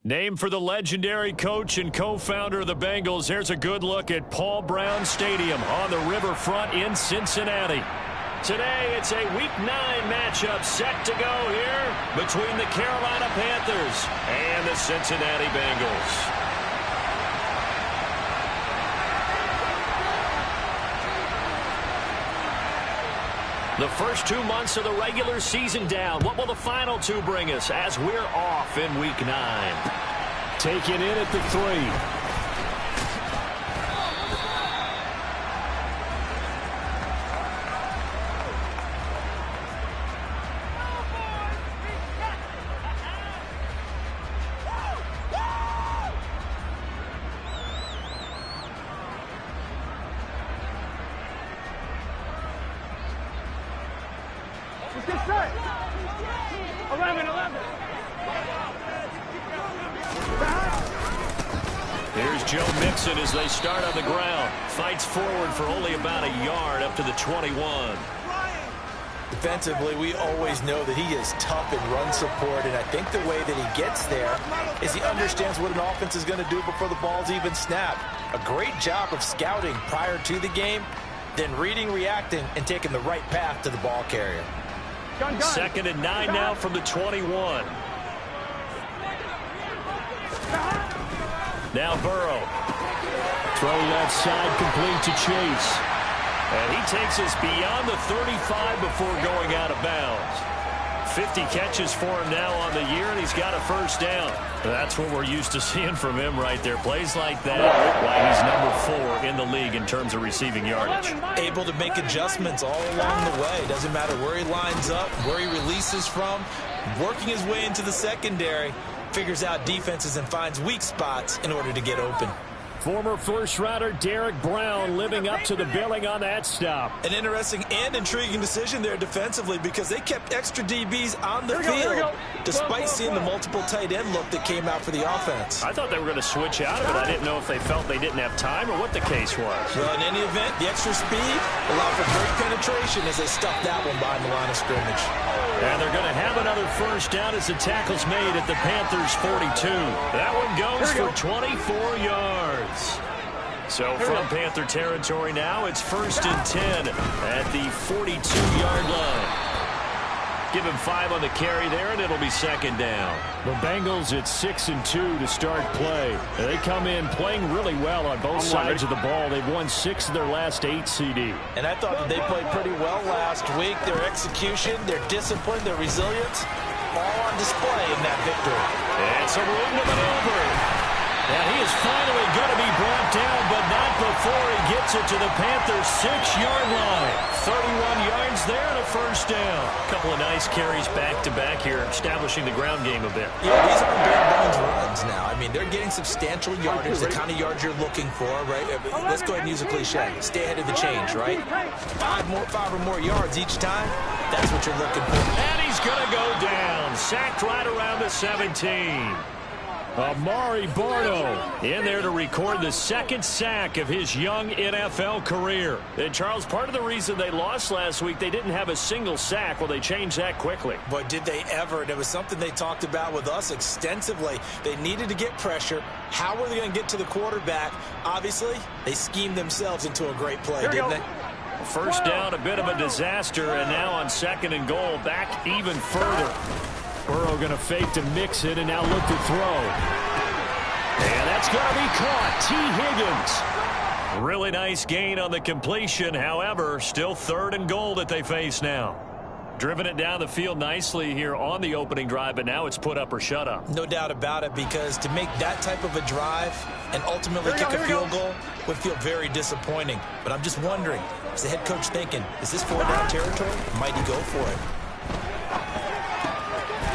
Named for the legendary coach and co-founder of the Bengals, here's a good look at Paul Brown Stadium on the riverfront in Cincinnati. Today, it's a Week 9 matchup set to go here between the Carolina Panthers and the Cincinnati Bengals. The first 2 months of the regular season down. What will the final 2 bring us as we're off in Week 9? Taking in at the 3. Here's Joe Mixon as they start on the ground. Fights forward for only about a yard up to the 21. Defensively, we always know that he is tough in run support, and I think the way that he gets there is he understands what an offense is going to do before the ball's even snapped. A great job of scouting prior to the game, then reading, reacting, and taking the right path to the ball carrier. Second and 9 now from the 21. Now Burrow. Throw left side, complete to Chase. And he takes us beyond the 35 before going out of bounds. 50 catches for him now on the year, and he's got a first down. That's what we're used to seeing from him right there. Plays like that, why he's number 4 in the league in terms of receiving yardage. Able to make adjustments all along the way. Doesn't matter where he lines up, where he releases from. Working his way into the secondary. Figures out defenses and finds weak spots in order to get open. Former first-rounder Derek Brown living up to the billing on that stop. An interesting and intriguing decision there defensively because they kept extra DBs on the field despite seeing the multiple tight end look that came out for the offense. I thought they were going to switch out of it. I didn't know if they felt they didn't have time or what the case was. Well, in any event, the extra speed allowed for great penetration as they stuffed that one behind the line of scrimmage. And they're going to have another first down as the tackle's made at the Panthers' 42. That one goes for 24 yards. So from Panther territory now, it's 1st and 10 at the 42-yard line. Give him 5 on the carry there, and it'll be second down. The Bengals at 6 and 2 to start play. They come in playing really well on both sides of the ball. They've won 6 of their last 8 CD. And I thought that they played pretty well last week. Their execution, their discipline, their resilience, all on display in that victory. And some room to maneuver. And he is finally going to be brought down, but not before he gets it to the Panthers' 6-yard line. 31 yards there and a first down. A couple of nice carries back-to-back here, establishing the ground game a bit. Yeah, these are bare-bones runs now. I mean, they're getting substantial yardage, the kind of yards you're looking for, right? Let's go ahead and use a cliche. Stay ahead of the change, right? 5 or more yards each time, that's what you're looking for. And he's going to go down. Sacked right around the 17. Amari Barno in there to record the 2nd sack of his young NFL career. And Charles, part of the reason they lost last week, they didn't have a single sack. Well, they changed that quickly. But did they ever? And it was something they talked about with us extensively. They needed to get pressure. How were they going to get to the quarterback? Obviously, they schemed themselves into a great play, didn't they? First down, a bit of a disaster, and now on 2nd and goal, back even further. Burrow going to fake to Mixon and now look to throw. And that's going to be caught. T. Higgins. Really nice gain on the completion. However, still 3rd and goal that they face now. Driven it down the field nicely here on the opening drive, but now it's put up or shut up. No doubt about it, because to make that type of a drive and ultimately kick a field goal would feel very disappointing. But I'm just wondering, is the head coach thinking, is this 4-down territory? Might he go for it?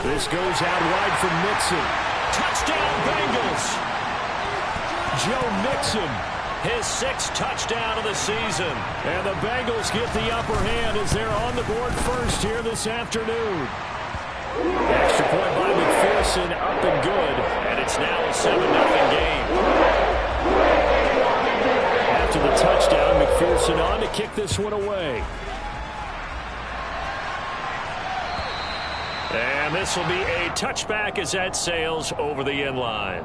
This goes out wide for Mixon. Touchdown, Bengals. Joe Mixon. His 6th touchdown of the season. And the Bengals get the upper hand as they're on the board first here this afternoon. Extra point by McPherson, up and good. And it's now a 7-0 game. After the touchdown, McPherson on to kick this one away. And this will be a touchback as that sails over the end line.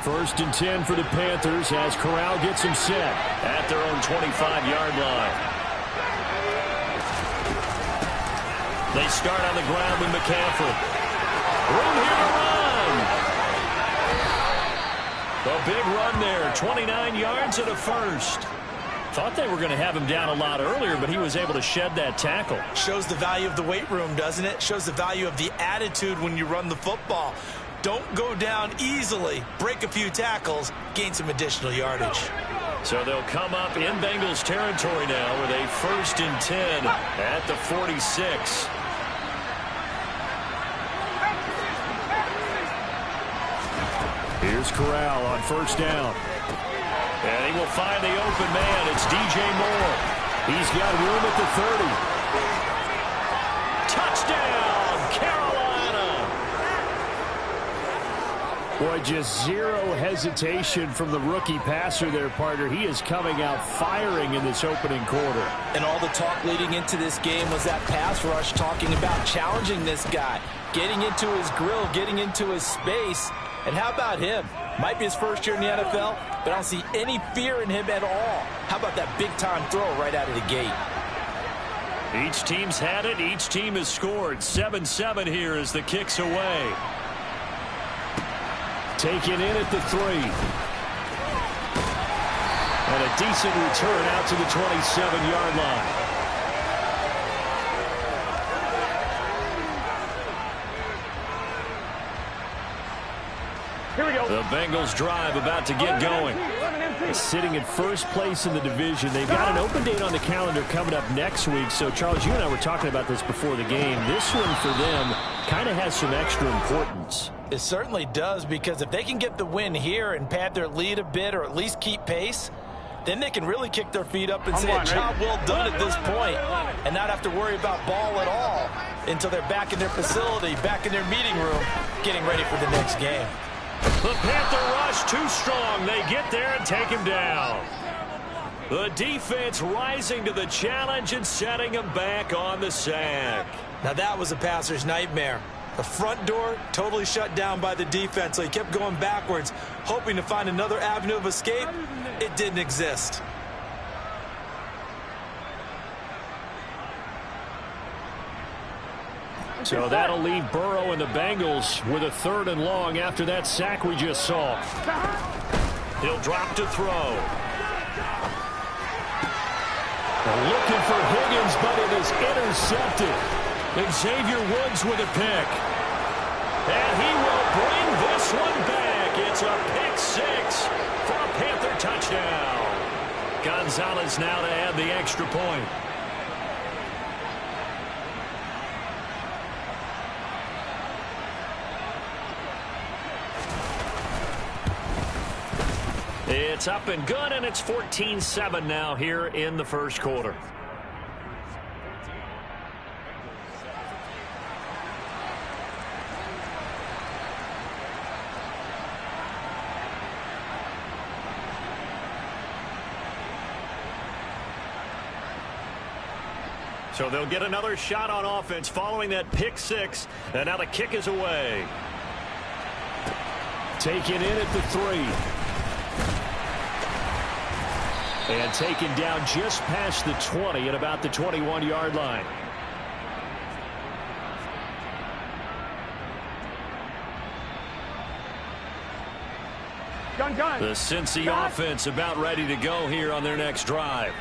First and 10 for the Panthers as Corral gets him set at their own 25-yard line. They start on the ground with McCaffrey. Room here to run. A big run there, 29 yards and a first. Thought they were going to have him down a lot earlier, but he was able to shed that tackle. Shows the value of the weight room, doesn't it? Shows the value of the attitude when you run the football. Don't go down easily. Break a few tackles, gain some additional yardage. So they'll come up in Bengals territory now with a first and 10 at the 46. Here's Corral on first down. And he will find the open man. It's DJ Moore. He's got room at the 30. Touchdown, Carolina. Boy, just zero hesitation from the rookie passer there, partner. He is coming out firing in this opening quarter. And all the talk leading into this game was that pass rush talking about challenging this guy, getting into his grill, getting into his space. And how about him? Might be his first year in the NFL, but I don't see any fear in him at all. How about that big-time throw right out of the gate? Each team's had it. Each team has scored. 7-7 here as the kick's away. Taken in at the 3. And a decent return out to the 27-yard line. Here we go. The Bengals drive about to get going. Sitting in first place in the division. They've got an open date on the calendar coming up next week. So, Charles, you and I were talking about this before the game. This one for them kind of has some extra importance. It certainly does, because if they can get the win here and pad their lead a bit or at least keep pace, then they can really kick their feet up and say a job well done at this point and not have to worry about ball at all until they're back in their facility, back in their meeting room, getting ready for the next game. The Panther rush too strong. They get there and take him down. The defense rising to the challenge and setting him back on the sack. Now that was a passer's nightmare. The front door totally shut down by the defense, so he kept going backwards, hoping to find another avenue of escape. It didn't exist. So that'll leave Burrow and the Bengals with a 3rd and long after that sack we just saw. He'll drop to throw. Looking for Higgins, but it is intercepted. Xavier Woods with a pick. And he will bring this one back. It's a pick 6 for a Panther touchdown. Gonzalez now to add the extra point. It's up and good, and it's 14-7 now here in the first quarter. So they'll get another shot on offense following that pick 6, and now the kick is away. Taken in at the 3. And taken down just past the 20 at about the 21-yard line. The Cincy offense about ready to go here on their next drive.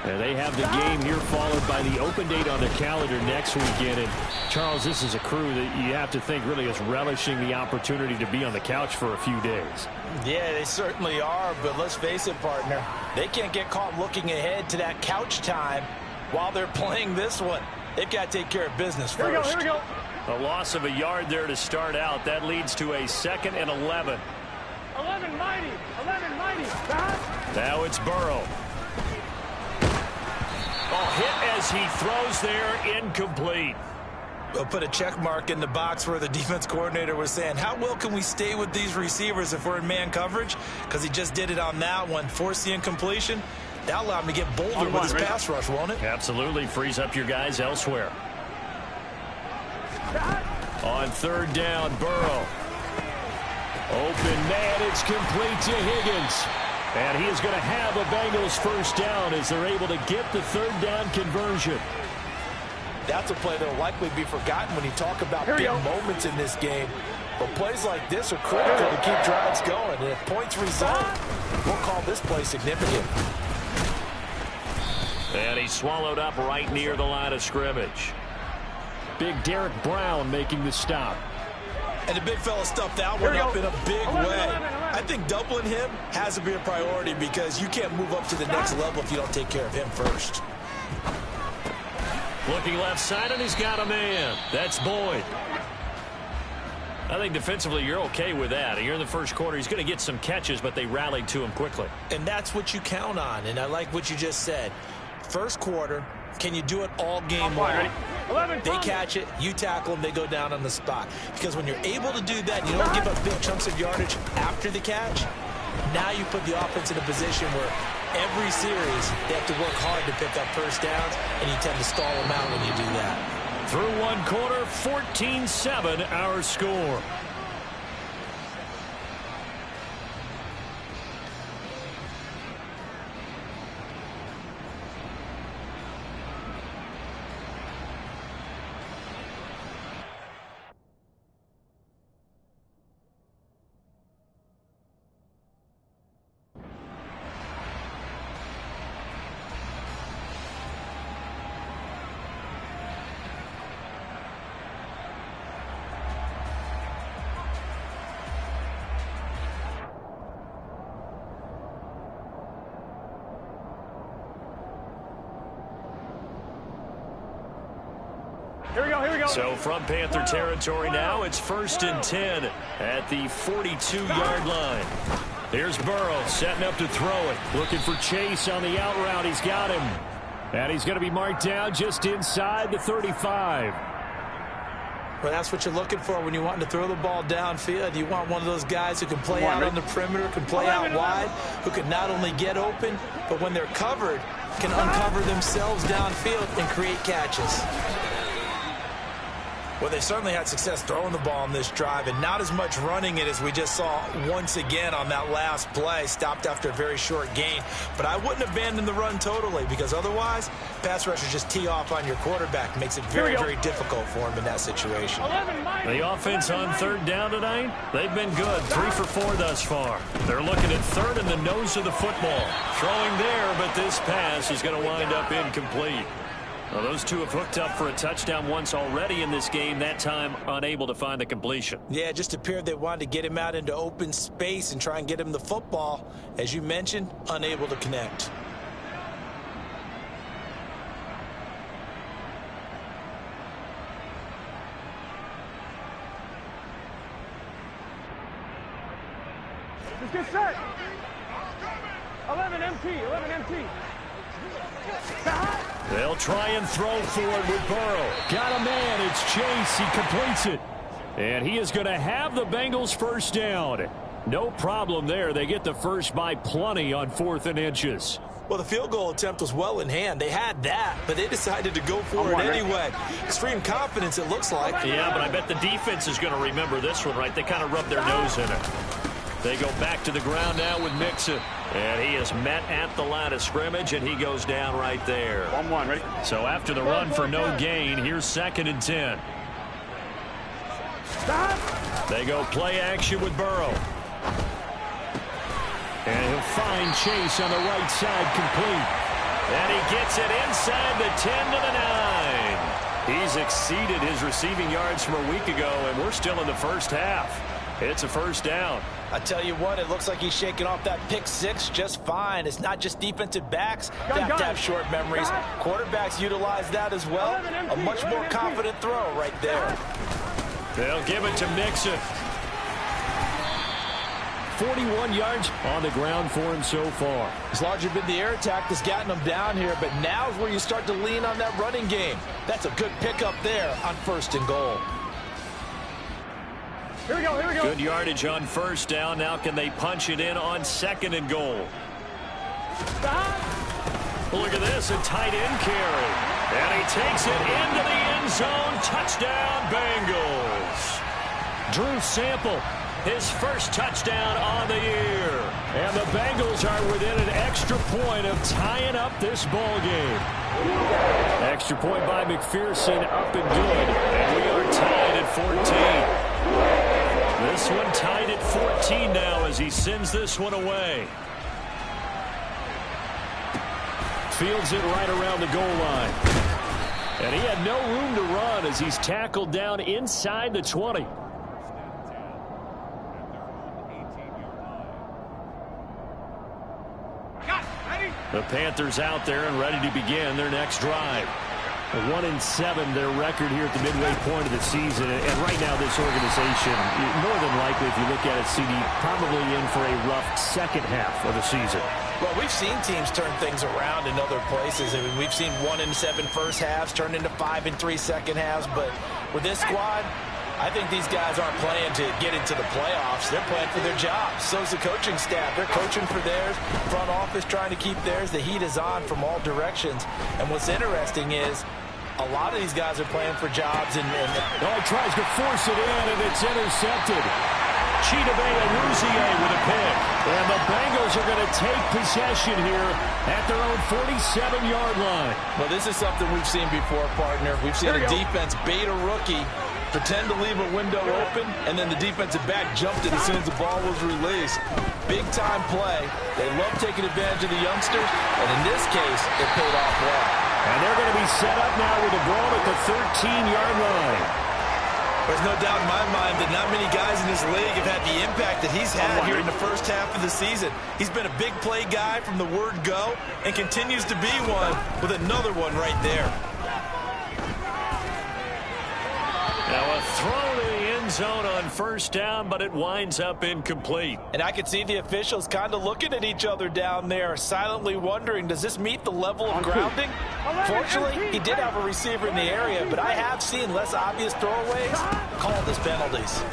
And they have the game here followed by the open date on their calendar next weekend. And, Charles, this is a crew that you have to think really is relishing the opportunity to be on the couch for a few days. Yeah, they certainly are, but let's face it, partner. They can't get caught looking ahead to that couch time while they're playing this one. They've got to take care of business first. Here we go. A loss of a yard there to start out. That leads to a 2nd and 11. 11 mighty. Now it's Burrow. Hit as he throws there, incomplete. We'll put a check mark in the box where the defense coordinator was saying, how well can we stay with these receivers if we're in man coverage? Because he just did it on that one, forced the incompletion. That'll allow him to get bolder with his pass rush, won't it? Absolutely. Frees up your guys elsewhere. On third down, Burrow. Open man, it's complete to Higgins. And he is going to have a Bengals first down as they're able to get the third down conversion. That's a play that will likely be forgotten when you talk about big moments in this game. But plays like this are critical to keep drives going. And if points result, we'll call this play significant. And he's swallowed up right near the line of scrimmage. Big Derek Brown making the stop. And the big fella stuffed that one up in a big way. I think doubling him has to be a priority because you can't move up to the next level if you don't take care of him first. Looking left side, and he's got a man. That's Boyd. I think defensively you're okay with that. You're in the first quarter. He's going to get some catches, but they rallied to him quickly. And that's what you count on, and I like what you just said. First quarter, can you do it all game long? They catch it, you tackle them, they go down on the spot. Because when you're able to do that, and you don't give up big chunks of yardage after the catch, now you put the offense in a position where every series they have to work hard to pick up first downs, and you tend to stall them out when you do that. Through one quarter, 14-7 our score. Here we go. So from Panther territory now, it's 1st and 10 at the 42-yard line. Here's Burrow setting up to throw it. Looking for Chase on the out route. He's got him. And he's going to be marked down just inside the 35. Well, that's what you're looking for when you want to throw the ball downfield. You want one of those guys who can play out on the perimeter, can play out wide, who can not only get open, but when they're covered, can uncover themselves downfield and create catches. Well, they certainly had success throwing the ball on this drive and not as much running it as we just saw once again on that last play. Stopped after a very short gain. But I wouldn't abandon the run totally because otherwise, pass rushers just tee off on your quarterback. Makes it very, very difficult for him in that situation. The offense on third down tonight, they've been good. 3 for 4 thus far. They're looking at third in the nose of the football. Throwing there, but this pass is going to wind up incomplete. Well, those two have hooked up for a touchdown once already in this game, that time unable to find the completion. Yeah, it just appeared they wanted to get him out into open space and try and get him the football. As you mentioned, unable to connect. Let's get set. 11 MT. They'll try and throw for it with Burrow. Got a man. It's Chase. He completes it. And he is going to have the Bengals first down. No problem there. They get the first by plenty on 4th and inches. Well, the field goal attempt was well in hand. They had that, but they decided to go for it anyway. Extreme confidence, it looks like. Yeah, but I bet the defense is going to remember this one, right? They kind of rubbed their nose in it. They go back to the ground now with Mixon. And he is met at the line of scrimmage, and he goes down right there. 1-1, ready? So after the run for no gain, here's 2nd and 10. They go play action with Burrow. And he'll find Chase on the right side complete. And he gets it inside the 10 to the 9. He's exceeded his receiving yards from a week ago, and we're still in the first half. It's a first down. I tell you what, it looks like he's shaking off that pick 6 just fine. It's not just defensive backs that have to have short memories. Quarterbacks utilize that as well. A much more confident throw right there. They'll give it to Mixon. 41 yards on the ground for him so far. It's largely been the air attack that's gotten him down here, but now is where you start to lean on that running game. That's a good pickup there on 1st and goal. Here we go. Good yardage on first down. Now can they punch it in on 2nd and goal? Look at this, a tight end carry. And he takes it into the end zone. Touchdown, Bengals. Drew Sample, his first touchdown on the year. And the Bengals are within an extra point of tying up this ball game. Extra point by McPherson, up and good. And we are tied at 14. This one tied at 14 now as he sends this one away. Fields it right around the goal line. And he had no room to run as he's tackled down inside the 20. The Panthers out there and ready to begin their next drive. 1-7 their record here at the midway point of the season. And right now this organization, more than likely if you look at it, CD, probably in for a rough second half of the season. Well, we've seen teams turn things around in other places. I mean, we've seen 1-7 first halves turn into 5-3 second halves. But with this squad, I think these guys aren't playing to get into the playoffs. They're playing for their jobs. So's the coaching staff. They're coaching for theirs. Front office trying to keep theirs. The heat is on from all directions. And what's interesting is a lot of these guys are playing for jobs. And he tries to force it in, and it's intercepted. Chidobe Awuzie with a pick. And the Bengals are going to take possession here at their own 47-yard line. Well, this is something we've seen before, partner. We've seen a defense bait a rookie, pretend to leave a window open, and then the defensive back jumped it as soon as the ball was released. Big-time play. They love taking advantage of the youngsters, and in this case, it paid off well. And they're going to be set up now with the ball at the 13-yard line. There's no doubt in my mind that not many guys in this league have had the impact that he's had here in the first half of the season. He's been a big play guy from the word go and continues to be one with another one right there. Now a throw to the end zone on first down, but it winds up incomplete. And I could see the officials kind of looking at each other down there, silently wondering, does this meet the level of grounding? Fortunately, he did have a receiver in the area, but I have seen less obvious throwaways called as penalties.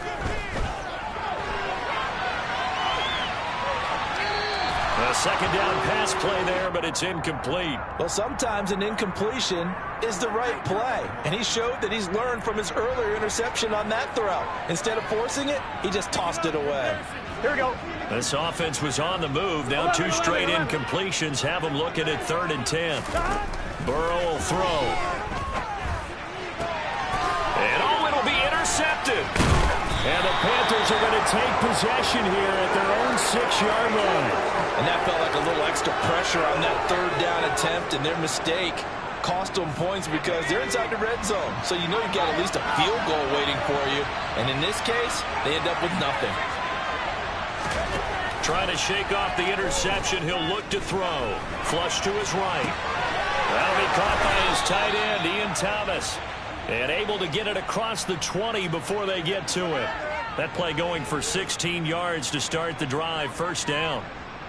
A second down pass play there, but it's incomplete. Well, sometimes an incompletion is the right play, and he showed that he's learned from his earlier interception on that throw. Instead of forcing it, he just tossed it away. Here we go. This offense was on the move. Now two straight incompletions have them looking at 3rd and 10. Burrow will throw. And it'll be intercepted. And the Panthers are going to take possession here at their own 6-yard line. And that felt like a little extra pressure on that 3rd down attempt, and their mistake cost them points because they're inside the red zone. So you know you've got at least a field goal waiting for you. And in this case, they end up with nothing. Trying to shake off the interception. He'll look to throw. Flush to his right. That'll be caught by his tight end, Ian Thomas. And able to get it across the 20 before they get to it. That play going for 16 yards to start the drive. First down.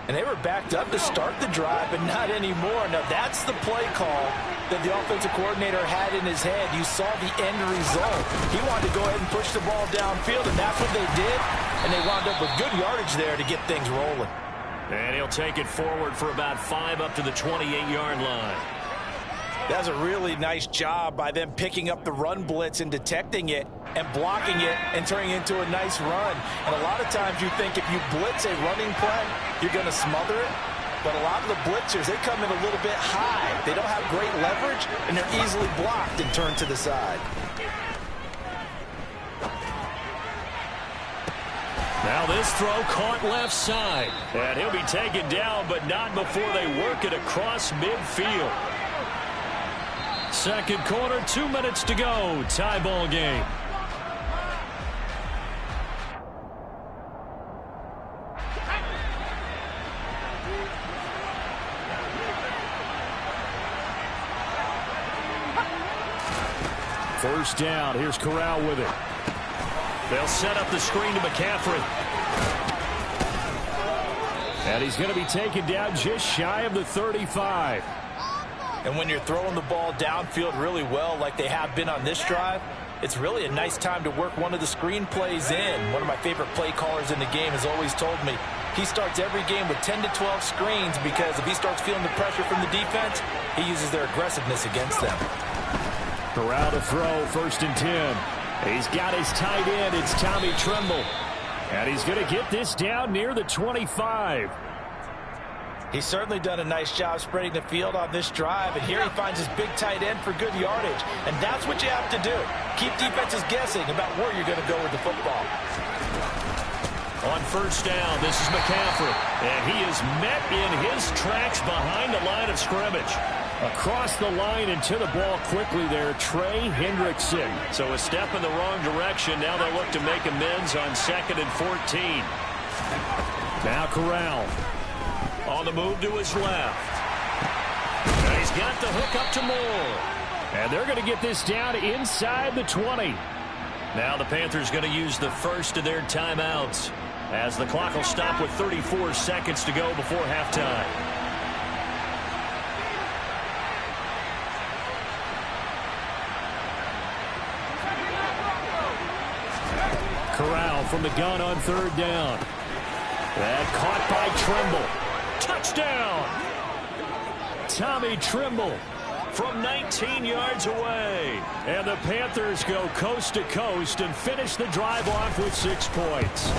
And they were backed up to start the drive, but not anymore. Now, that's the play call that the offensive coordinator had in his head. You saw the end result. He wanted to go ahead and push the ball downfield, and that's what they did. And they wound up with good yardage there to get things rolling. And he'll take it forward for about 5 up to the 28-yard line. That's a really nice job by them picking up the run blitz and detecting it and blocking it and turning it into a nice run. And a lot of times you think if you blitz a running play, you're going to smother it. But a lot of the blitzers, they come in a little bit high. They don't have great leverage, and they're easily blocked and turned to the side. Now this throw caught left side. And he'll be taken down, but not before they work it across midfield. Second quarter, 2 minutes to go. Tie ball game. First down. Here's Corral with it. They'll set up the screen to McCaffrey. And he's going to be taken down just shy of the 35. And when you're throwing the ball downfield really well like they have been on this drive, it's really a nice time to work one of the screen plays in. One of my favorite play callers in the game has always told me he starts every game with 10 to 12 screens because if he starts feeling the pressure from the defense, he uses their aggressiveness against them. Corral to throw, 1st and 10. He's got his tight end. It's Tommy Tremble. And he's going to get this down near the 25. He's certainly done a nice job spreading the field on this drive, and here he finds his big tight end for good yardage. And that's what you have to do. Keep defenses guessing about where you're going to go with the football. On 1st down, this is McCaffrey. And he is met in his tracks behind the line of scrimmage. Across the line and to the ball quickly there, Trey Hendrickson. So a step in the wrong direction. Now they look to make amends on 2nd and 14. Now Corral. On the move to his left. And he's got the hook up to Moore. And they're going to get this down inside the 20. Now the Panthers going to use the first of their timeouts as the clock will stop with 34 seconds to go before halftime. Corral from the gun on 3rd down. That caught by Tremble. Touchdown! Tommy Tremble from 19 yards away. And the Panthers go coast to coast and finish the drive off with 6 points.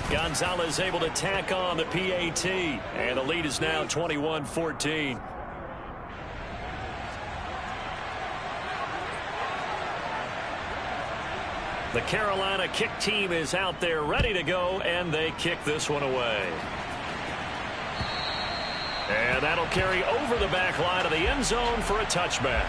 Gonzalez able to tack on the PAT. And the lead is now 21-14. The Carolina kick team is out there ready to go, and they kick this one away. And that'll carry over the back line of the end zone for a touchback.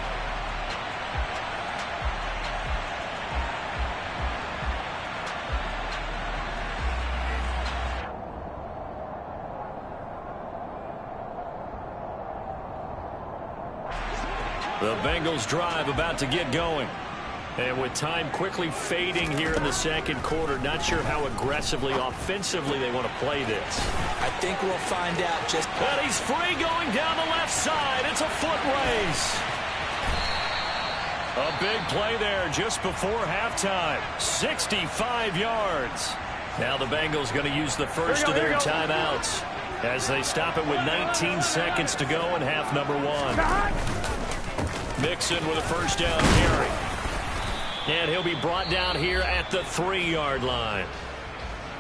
The Bengals drive about to get going. And with time quickly fading here in the 2nd quarter, not sure how aggressively, offensively they want to play this. I think we'll find out just... And he's free going down the left side. It's a foot race. A big play there just before halftime. 65 yards. Now the Bengals going to use the first of their timeouts as they stop it with 19 seconds to go in half number 1. Mixon with a 1st down carry. And he'll be brought down here at the 3-yard line.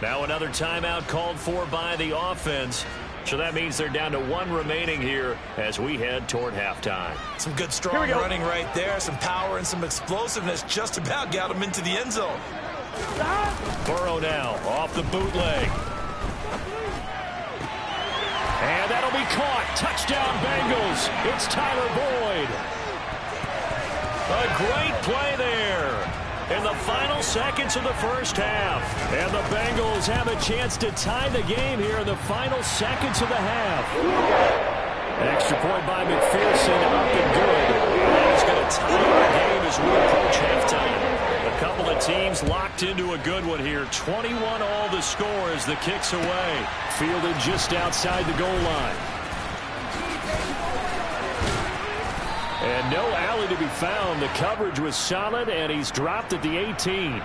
Now another timeout called for by the offense. So that means they're down to 1 remaining here as we head toward halftime. Some good strong running right there. Some power and some explosiveness just about got him into the end zone. Burrow now off the bootleg. And that'll be caught. Touchdown Bengals. It's Tyler Boyd. A great play there in the final seconds of the first half. And the Bengals have a chance to tie the game here in the final seconds of the half. Extra point by McPherson, up and good. That is going to tie the game as we approach halftime. A couple of teams locked into a good one here. 21 all the score as the kick's away. Fielded just outside the goal line. And no alley to be found. The coverage was solid, and he's dropped at the 18.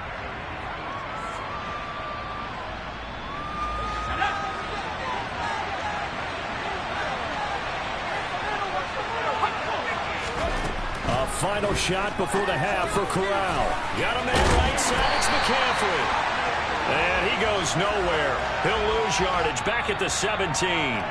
A final shot before the half for Corral. Got a man right side. It's McCaffrey. And he goes nowhere. He'll lose yardage back at the 17.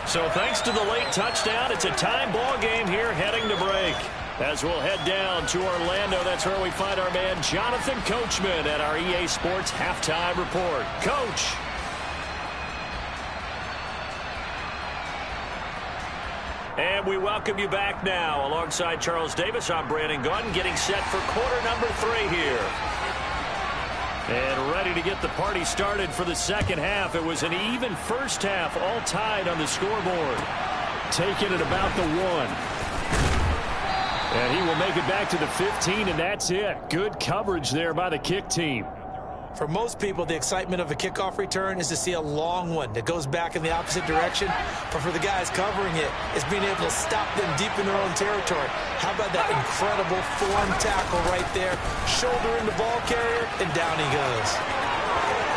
So thanks to the late touchdown, it's a time ball game here heading to break. As we'll head down to Orlando, that's where we find our man Jonathan Coachman at our EA Sports Halftime Report. Coach. And we welcome you back now. Alongside Charles Davis, I'm Brandon Gunn, getting set for quarter number 3 here. And ready to get the party started for the second half. It was an even first half, all tied on the scoreboard. Taking it about the 1. And he will make it back to the 15, and that's it. Good coverage there by the kick team. For most people, the excitement of a kickoff return is to see a long one that goes back in the opposite direction. But for the guys covering it, it's being able to stop them deep in their own territory. How about that incredible form tackle right there? Shoulder in the ball carrier, and down he goes.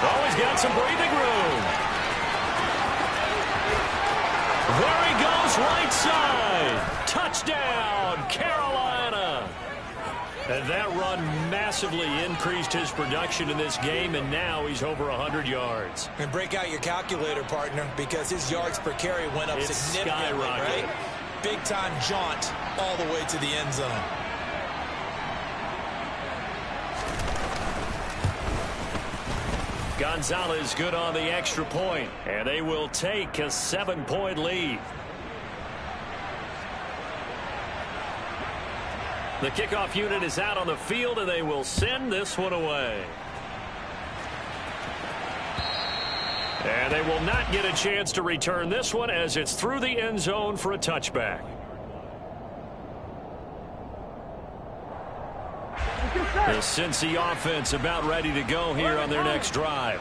Oh, he's got some breathing room. There he goes, right side. Touchdown, Carolina. And that run massively increased his production in this game, and now he's over 100 yards. And break out your calculator, partner, because his yards per carry went up significantly, right? Big-time jaunt all the way to the end zone. Gonzalez good on the extra point, and they will take a 7-point lead. The kickoff unit is out on the field, and they will send this one away. And they will not get a chance to return this one as it's through the end zone for a touchback. The Cincy offense about ready to go here on their next drive.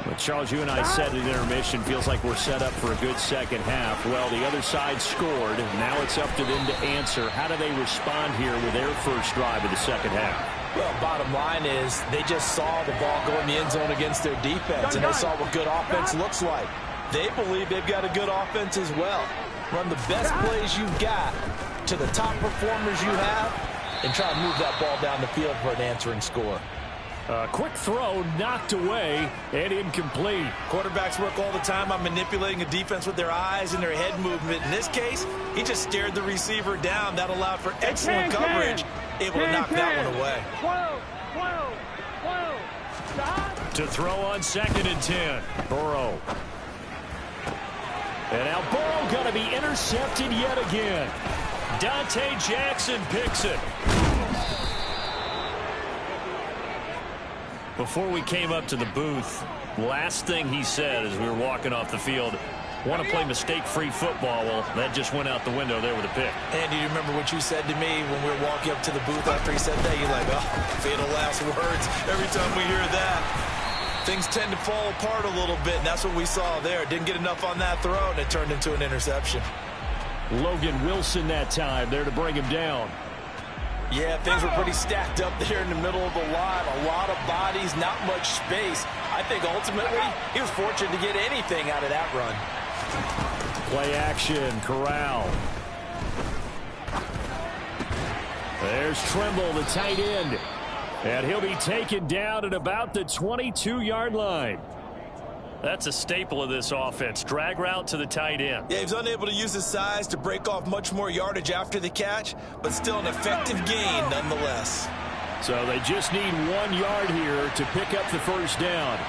But Charles, you and I said at intermission, feels like we're set up for a good second half. Well, the other side scored. Now it's up to them to answer. How do they respond here with their first drive of the second half? Well, bottom line is they just saw the ball go in the end zone against their defense, and they saw what good offense looks like. They believe they've got a good offense as well. Run the best plays you've got to the top performers you have, and try to move that ball down the field for an answering score. A quick throw knocked away and incomplete. Quarterbacks work all the time on manipulating a defense with their eyes and their head movement. In this case, he just stared the receiver down. That allowed for excellent coverage, able to knock that one away. To throw on 2nd and 10. Burrow. And now Burrow going to be intercepted yet again. Dante Jackson picks it. Before we came up to the booth, last thing he said as we were walking off the field, want to play mistake-free football. Well, that just went out the window there with a pick. Andy, do you remember what you said to me when we were walking up to the booth after he said that? You're like, oh, fatal last words. Every time we hear that, things tend to fall apart a little bit, and that's what we saw there. Didn't get enough on that throw, and it turned into an interception. Logan Wilson that time there to bring him down. Yeah, things were pretty stacked up there in the middle of the line. A lot of bodies, not much space. I think ultimately he was fortunate to get anything out of that run. Play action, Corral. There's Trimble, the tight end. And he'll be taken down at about the 22-yard line. That's a staple of this offense. Drag route to the tight end. Yeah, he was unable to use his size to break off much more yardage after the catch, but still an effective gain nonetheless. So they just need 1 yard here to pick up the first down.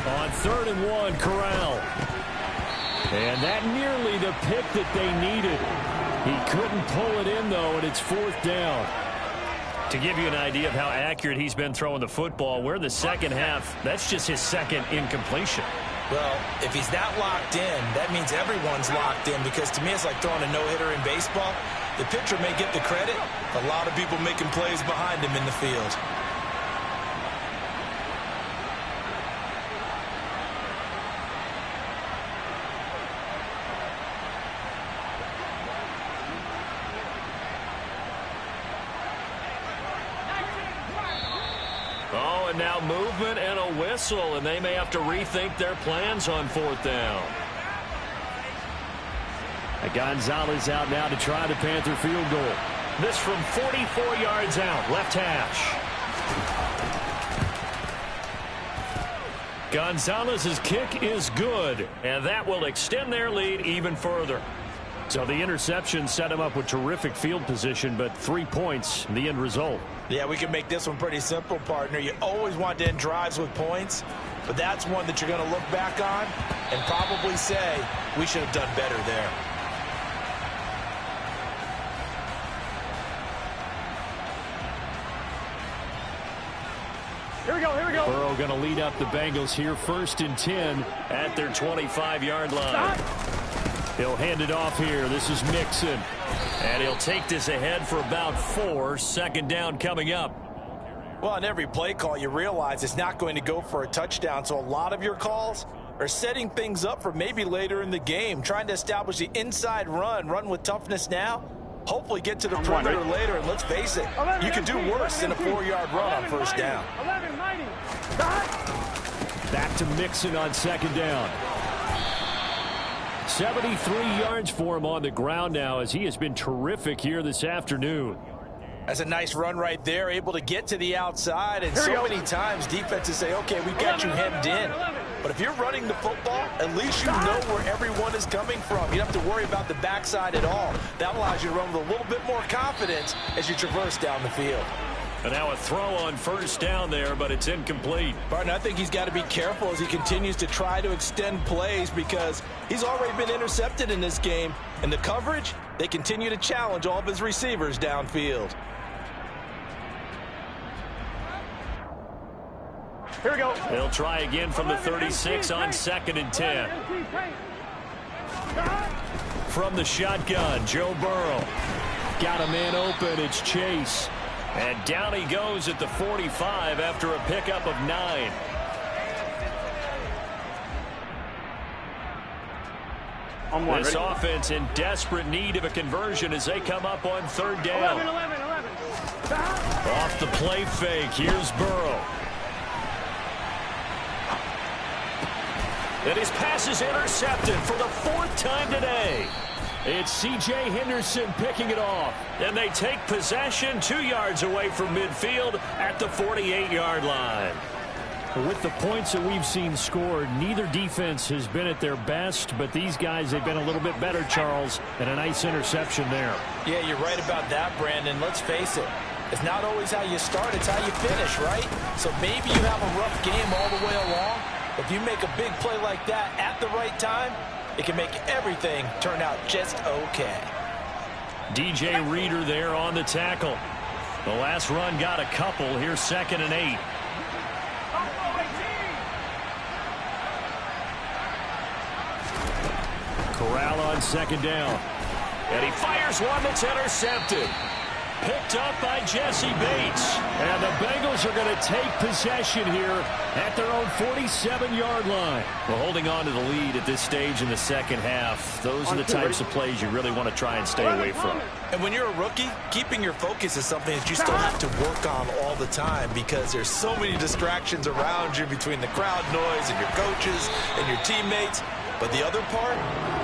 On 3rd and 1, Corral. And that nearly the pick that they needed. He couldn't pull it in, though, and it's 4th down. To give you an idea of how accurate he's been throwing the football, we're in the second half. That's just his 2nd incompletion. Well, if he's that locked in, that means everyone's locked in, because to me it's like throwing a no-hitter in baseball. The pitcher may get the credit, a lot of people making plays behind him in the field. Oh, and now movement and a whistle, and they may have to rethink their plans on 4th down. Gonzalez out now to try the Panther field goal. This from 44 yards out, left hash. Gonzalez's kick is good, and that will extend their lead even further. So the interception set him up with terrific field position, but 3 points, the end result. Yeah, we can make this one pretty simple, partner. You always want to end drives with points, but that's one that you're going to look back on and probably say, we should have done better there. Here we go, here we go. Burrow going to lead up the Bengals here, 1st and 10 at their 25-yard line. He'll hand it off here. This is Mixon. And he'll take this ahead for about 4. 2nd down coming up. Well, on every play call, you realize it's not going to go for a touchdown. So a lot of your calls are setting things up for maybe later in the game, trying to establish the inside run with toughness now. Hopefully get to the perimeter later, and let's face it, you can do worse than a 4-yard run on 1st down. Back to Mixon on 2nd down. 73 yards for him on the ground now, as he has been terrific here this afternoon. That's a nice run right there, able to get to the outside, and so many times defenses say, okay, we've got you hemmed in. But if you're running the football, at least you know where everyone is coming from. You don't have to worry about the backside at all. That allows you to run with a little bit more confidence as you traverse down the field. And now a throw on 1st down there, but it's incomplete. Barton, I think he's got to be careful as he continues to try to extend plays because he's already been intercepted in this game. And the coverage, they continue to challenge all of his receivers downfield. Here we go. They'll try again from the 36 on 2nd and 10. From the shotgun, Joe Burrow. Got a man open. It's Chase. And down he goes at the 45 after a pickup of 9. This offense in desperate need of a conversion as they come up on 3rd down. 11. Off the play fake, here's Burrow. And his pass is intercepted for the 4th time today. It's C.J. Henderson picking it off. And they take possession 2 yards away from midfield at the 48-yard line. With the points that we've seen scored, neither defense has been at their best, but these guys have been a little bit better, Charles, and a nice interception there. Yeah, you're right about that, Brandon. Let's face it. It's not always how you start, it's how you finish, right? So maybe you have a rough game all the way along. If you make a big play like that at the right time, it can make everything turn out just okay. DJ Reader there on the tackle. The last run got a couple. Here's 2nd and 8. Corral on 2nd down. And he fires one that's intercepted. Picked up by Jesse Bates. And the Bengals are going to take possession here at their own 47-yard line. Well, holding on to the lead at this stage in the 2nd half, those are the types of plays you really want to try and stay away from. And when you're a rookie, keeping your focus is something that you still have to work on all the time because there's so many distractions around you between the crowd noise and your coaches and your teammates. But the other part,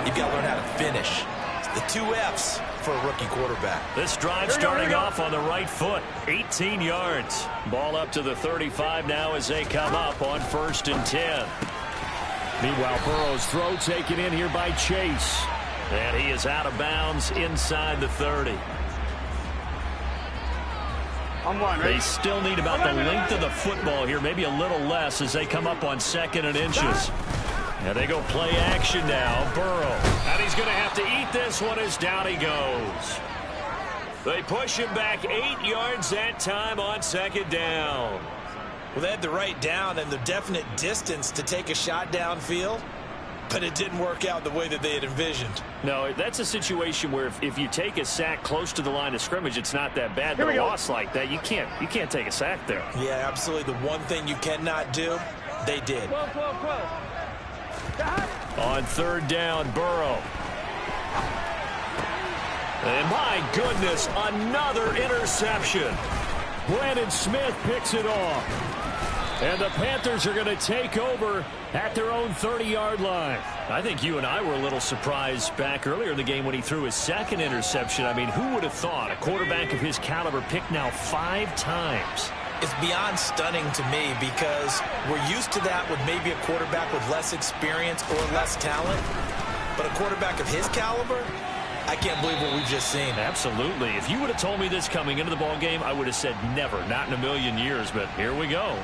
you've got to learn how to finish. It's the 2 F's for a rookie quarterback. This drive starting off on the right foot, 18 yards. Ball up to the 35 now as they come up on 1st and 10. Meanwhile, Burrow's throw taken in here by Chase. And he is out of bounds inside the 30. They still need about the length of the football here, maybe a little less as they come up on 2nd and inches. And they go play action now. Burrow. And he's going to have to eat this one as down he goes. They push him back 8 yards that time on 2nd down. Well, they had the right down and the definite distance to take a shot downfield, but it didn't work out the way that they had envisioned. No, that's a situation where if you take a sack close to the line of scrimmage, it's not that bad. But a loss like that, you can't take a sack there. Yeah, absolutely. The one thing you cannot do, they did. 12. On 3rd down, Burrow. And my goodness, another interception. Brandon Smith picks it off. And the Panthers are going to take over at their own 30-yard line. I think you and I were a little surprised back earlier in the game when he threw his 2nd interception. I mean, who would have thought a quarterback of his caliber picked now 5 times? It's beyond stunning to me because we're used to that with maybe a quarterback with less experience or less talent. But a quarterback of his caliber, I can't believe what we've just seen. Absolutely. If you would have told me this coming into the ball game, I would have said never, not in a million years. But here we go.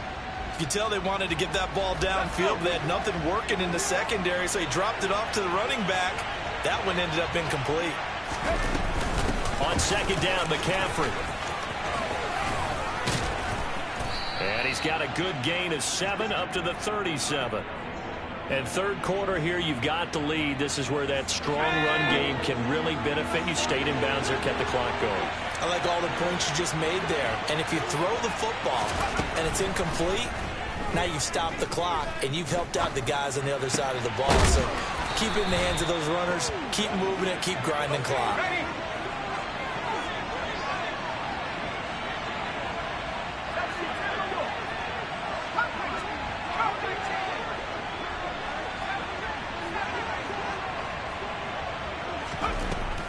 You could tell they wanted to get that ball downfield, but they had nothing working in the secondary, so he dropped it off to the running back. That one ended up incomplete. On 2nd down, McCaffrey. And he's got a good gain of 7 up to the 37. And third quarter here, you've got the lead. This is where that strong run game can really benefit you. Stayed in bounds there, kept the clock going. I like all the points you just made there. And if you throw the football and it's incomplete, now you've stopped the clock and you've helped out the guys on the other side of the ball. So keep it in the hands of those runners. Keep moving it. Keep grinding clock.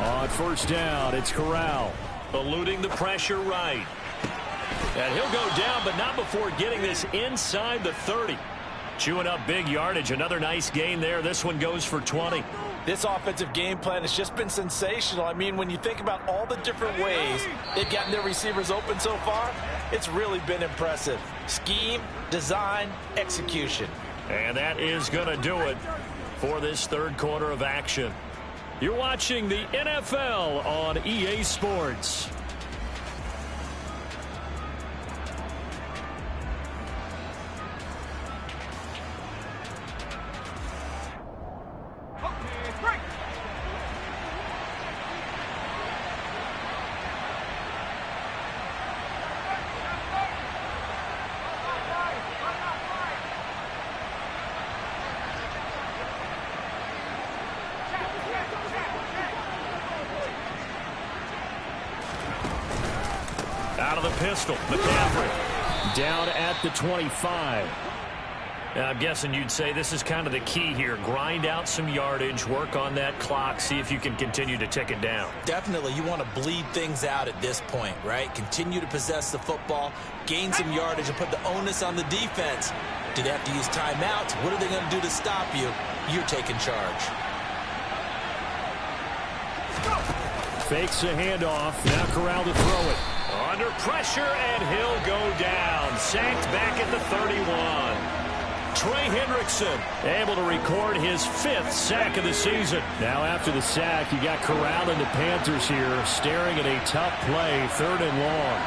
On first down, it's Corral. Eluding the pressure right. And he'll go down, but not before getting this inside the 30. Chewing up big yardage. Another nice gain there. This one goes for 20. This offensive game plan has just been sensational. I mean, when you think about all the different ways they've gotten their receivers open so far, it's really been impressive. Scheme, design, execution. And that is going to do it for this third quarter of action. You're watching the NFL on EA Sports. Out of the pistol, McCaffrey. Down at the 25. Now, I'm guessing you'd say this is kind of the key here. Grind out some yardage, work on that clock, see if you can continue to tick it down. Definitely, you want to bleed things out at this point, right? Continue to possess the football, gain some yardage, and put the onus on the defense. Do they have to use timeouts? What are they going to do to stop you? You're taking charge. Fakes a handoff. Now Corral to throw it. Under pressure, and he'll go down. Sacked back at the 31. Trey Hendrickson able to record his 5th sack of the season. Now after the sack, you got Corral and the Panthers here staring at a tough play, 3rd and long.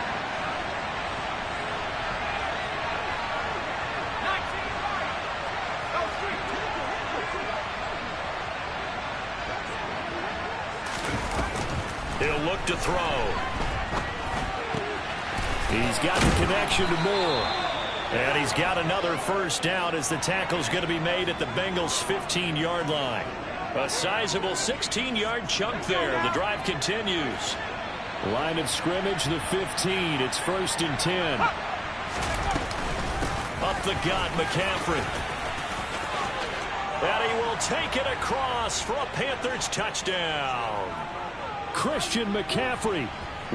He'll look to throw. He's got the connection to Moore. And he's got another first down as the tackle's going to be made at the Bengals' 15-yard line. A sizable 16-yard chunk there. The drive continues. Line of scrimmage, the 15. It's 1st and 10. Up the gut, McCaffrey. And he will take it across for a Panthers touchdown. Christian McCaffrey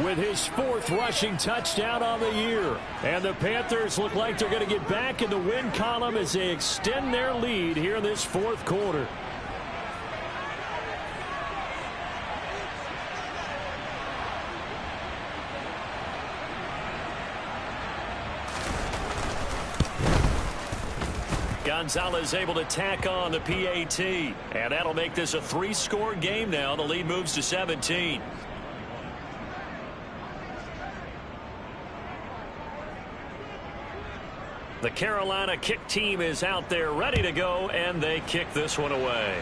with his 4th rushing touchdown on the year. And the Panthers look like they're going to get back in the win column as they extend their lead here in this 4th quarter. Gonzalez able to tack on the PAT. And that'll make this a 3-score game now. The lead moves to 17. The Carolina kick team is out there ready to go, and they kick this one away.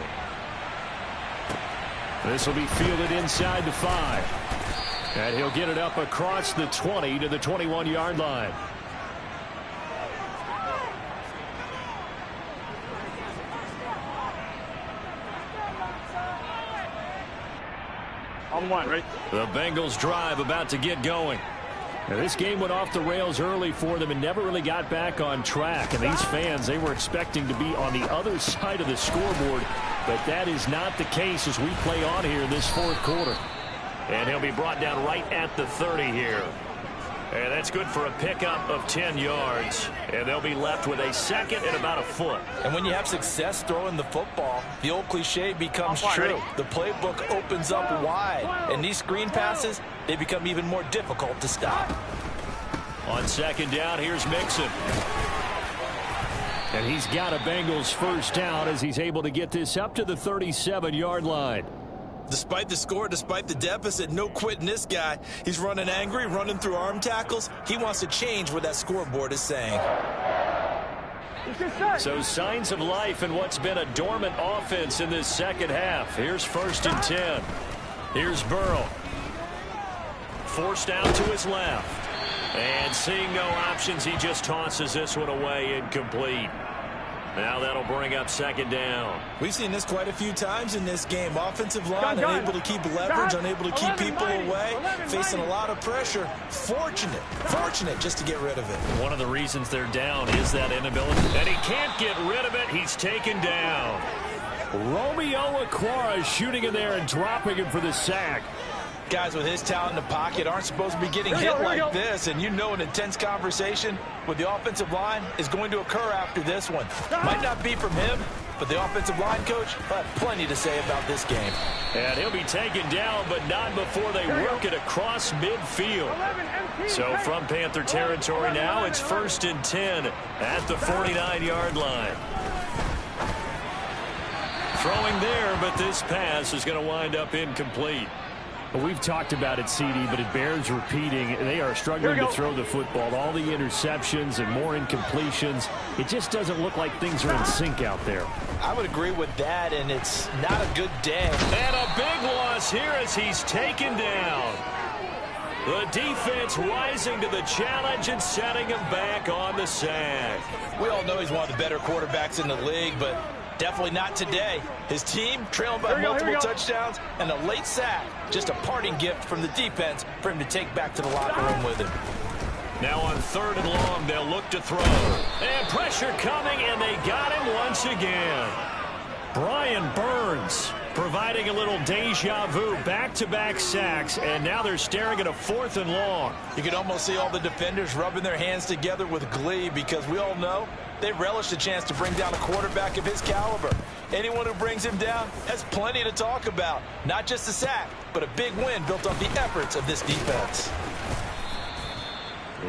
This will be fielded inside the 5. And he'll get it up across the 20 to the 21-yard line. On 1, right? The Bengals drive about to get going. Now, this game went off the rails early for them and never really got back on track. And these fans, they were expecting to be on the other side of the scoreboard. But that is not the case as we play on here in this 4th quarter. And he'll be brought down right at the 30 here. And that's good for a pickup of 10 yards. And they'll be left with a 2nd and about a foot. And when you have success throwing the football, the old cliche becomes true. The playbook opens up wide. And these screen passes, they become even more difficult to stop. On 2nd down, here's Mixon. And he's got a Bengals first down as he's able to get this up to the 37-yard line. Despite the score, despite the deficit, no quitting this guy. He's running angry, running through arm tackles. He wants to change what that scoreboard is saying. So signs of life in what's been a dormant offense in this second half. Here's 1st and 10. Here's Burrow. Forced out to his left. And seeing no options, he just tosses this one away, incomplete. Now that'll bring up 2nd down. We've seen this quite a few times in this game. Offensive line unable to keep leverage, unable to keep people away, facing a lot of pressure. Fortunate just to get rid of it. One of the reasons they're down is that inability. And he can't get rid of it. He's taken down. Romeo Okwara shooting in there and dropping him for the sack. Guys with his talent in the pocket aren't supposed to be getting hit like this, and you know an intense conversation with the offensive line is going to occur after this one. Might not be from him, but the offensive line coach will have plenty to say about this game. And he'll be taken down, but not before they work it across midfield. So from Panther territory now, it's 1st and 10 at the 49-yard line. Throwing there, but this pass is going to wind up incomplete. Well, we've talked about it, CD, but it bears repeating. They are struggling to throw the football. All the interceptions and more incompletions. It just doesn't look like things are in sync out there. I would agree with that, and it's not a good day. And a big loss here as he's taken down. The defense rising to the challenge and setting him back on the sack. We all know he's one of the better quarterbacks in the league, but definitely not today. His team trailing by multiple touchdowns and a late sack. Just a parting gift from the defense for him to take back to the locker room with him. Now on 3rd and long, they'll look to throw. And pressure coming, and they got him once again. Brian Burns providing a little deja vu, back-to-back sacks, and now they're staring at a 4th and long. You can almost see all the defenders rubbing their hands together with glee because we all know they relish the chance to bring down a quarterback of his caliber. Anyone who brings him down has plenty to talk about. Not just a sack, but a big win built off the efforts of this defense.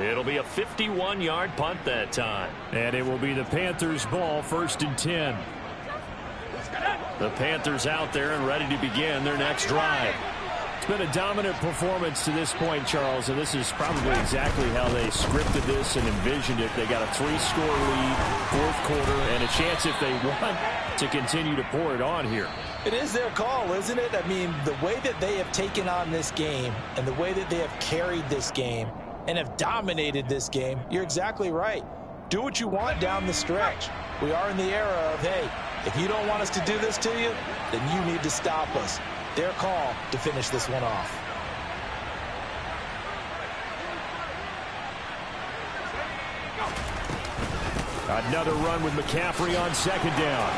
It'll be a 51-yard punt that time. And it will be the Panthers' ball, 1st and 10. The Panthers out there and ready to begin their next drive. It's been a dominant performance to this point, Charles, and this is probably exactly how they scripted this and envisioned it. They got a 3-score lead, 4th quarter, and a chance if they want to continue to pour it on here. It is their call, isn't it? I mean, the way that they have taken on this game and the way that they have carried this game and have dominated this game, you're exactly right. Do what you want down the stretch. We are in the era of, hey, if you don't want us to do this to you, then you need to stop us. Their call to finish this one off. Another run with McCaffrey on 2nd down.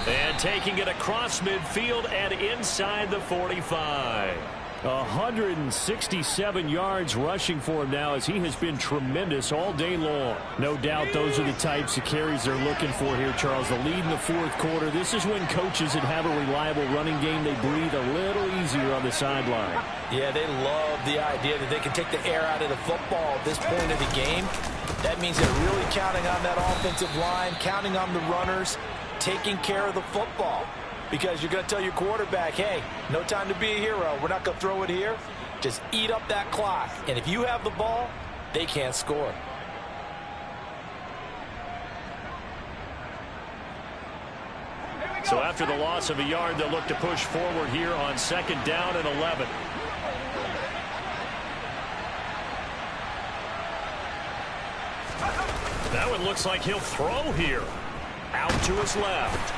And taking it across midfield and inside the 45. 167 yards rushing for him now as he has been tremendous all day long. No doubt those are the types of carries they're looking for here, Charles. The lead in the 4th quarter. This is when coaches that have a reliable running game, they breathe a little easier on the sideline. Yeah, they love the idea that they can take the air out of the football at this point of the game. That means they're really counting on that offensive line, counting on the runners, taking care of the football. Because you're going to tell your quarterback, hey, no time to be a hero. We're not going to throw it here. Just eat up that clock. And if you have the ball, they can't score. So after the loss of a yard, they'll look to push forward here on 2nd down and 11. Now it looks like he'll throw here. Out to his left.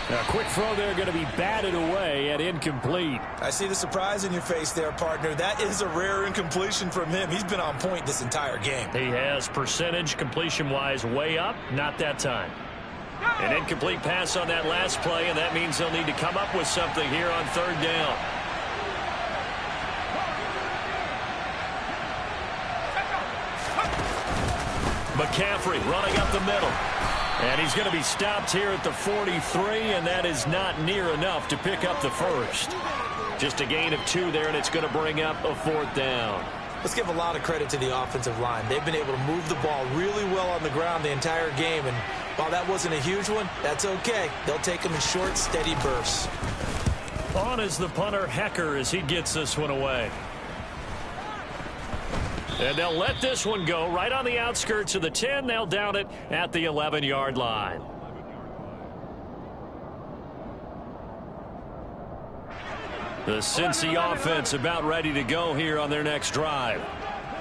A quick throw there going to be batted away and incomplete. I see the surprise in your face there, partner. That is a rare incompletion from him. He's been on point this entire game. He has percentage completion-wise way up. Not that time. An incomplete pass on that last play, and that means they'll need to come up with something here on 3rd down. McCaffrey running up the middle. And he's going to be stopped here at the 43, and that is not near enough to pick up the first. Just a gain of 2 there, and it's going to bring up a 4th down. Let's give a lot of credit to the offensive line. They've been able to move the ball really well on the ground the entire game, and While that wasn't a huge one, that's okay. They'll take them in short, steady bursts. On is the punter, Hecker, as he gets this one away. And they'll let this one go right on the outskirts of the 10. They'll down it at the 11-yard line. The Cincy offense about ready to go here on their next drive.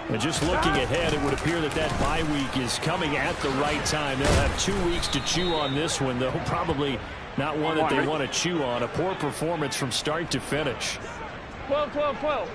And just looking ahead, it would appear that that bye week is coming at the right time. They'll have 2 weeks to chew on this one, though probably not one that they want to chew on. A poor performance from start to finish. 12, 12, 12.